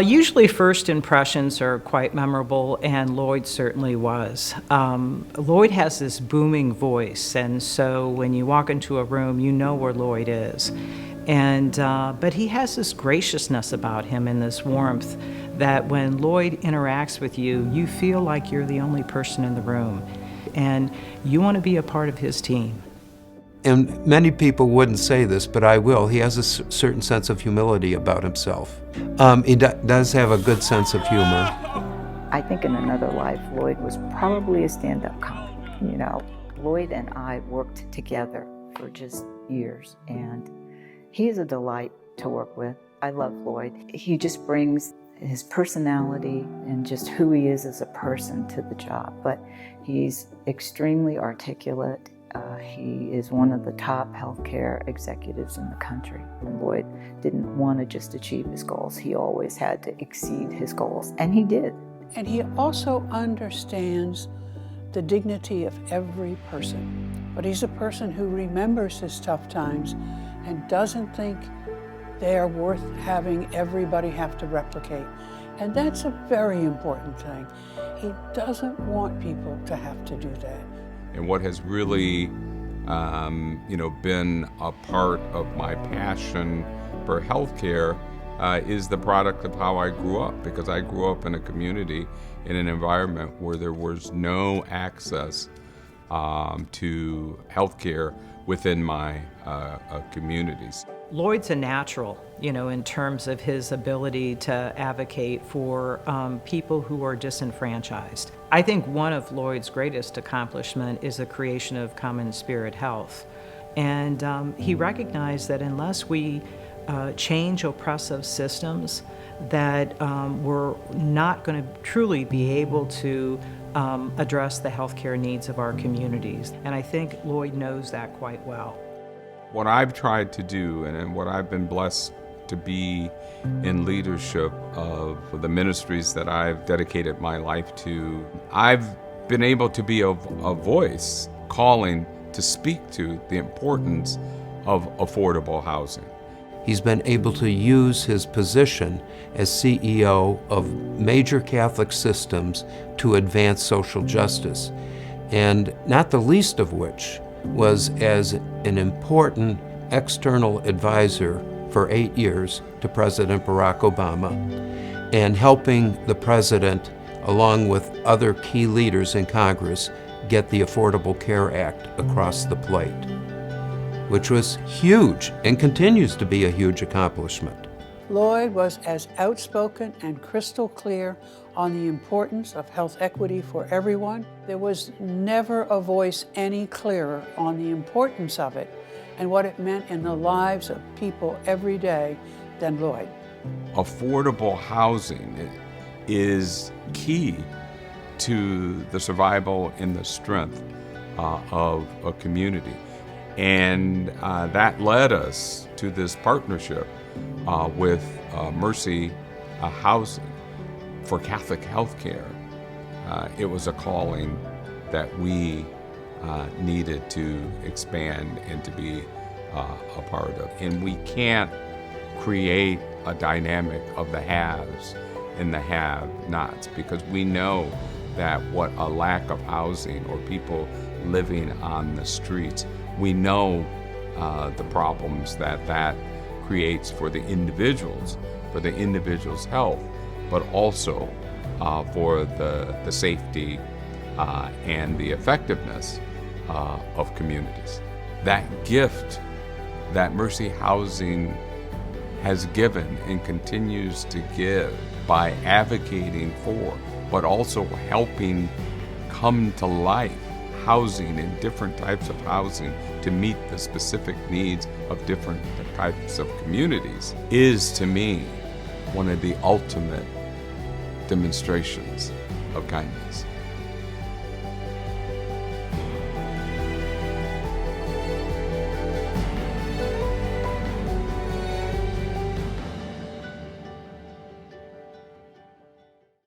Usually first impressions are quite memorable, and Lloyd certainly was. Lloyd has this booming voice, and so when you walk into a room, you know where Lloyd is. But he has this graciousness about him and this warmth that when Lloyd interacts with you, you feel like you're the only person in the room, and you want to be a part of his team. And many people wouldn't say this, but I will. He has a certain sense of humility about himself. He does have a good sense of humor. I think in another life, Lloyd was probably a stand-up comic. You know, Lloyd and I worked together for just years, and he is a delight to work with. I love Lloyd. He just brings his personality and just who he is as a person to the job, but he's extremely articulate. He is one of the top healthcare executives in the country. And Lloyd didn't want to just achieve his goals. He always had to exceed his goals, and he did. And he also understands the dignity of every person. But he's a person who remembers his tough times and doesn't think they are worth having everybody have to replicate. And that's a very important thing. He doesn't want people to have to do that. And what has really, been a part of my passion for healthcare is the product of how I grew up, because I grew up in a community, in an environment where there was no access to healthcare within my communities. Lloyd's a natural, in terms of his ability to advocate for people who are disenfranchised. I think one of Lloyd's greatest accomplishment is the creation of Common Spirit Health. And he recognized that unless we change oppressive systems, that we're not going to truly be able to address the healthcare needs of our communities. And I think Lloyd knows that quite well. What I've tried to do, and what I've been blessed to be in leadership of the ministries that I've dedicated my life to, I've been able to be a voice calling to speak to the importance of affordable housing. He's been able to use his position as CEO of major Catholic systems to advance social justice, and not the least of which was as an important external advisor for 8 years to President Barack Obama, and helping the president, along with other key leaders in Congress, get the Affordable Care Act across the plate, which was huge and continues to be a huge accomplishment. Lloyd was as outspoken and crystal clear on the importance of health equity for everyone. There was never a voice any clearer on the importance of it and what it meant in the lives of people every day than Lloyd. Affordable housing is key to the survival and the strength of a community. And that led us to this partnership with Mercy Housing for Catholic healthcare. It was a calling that we needed to expand and to be a part of. And we can't create a dynamic of the haves and the have-nots, because we know that what a lack of housing or people living on the streets, we know the problems that creates for the individuals, for the individual's health, but also for the safety and the effectiveness of communities. That gift that Mercy Housing has given and continues to give by advocating for, but also helping come to life housing and different types of housing to meet the specific needs of different types of communities, is to me one of the ultimate demonstrations of kindness.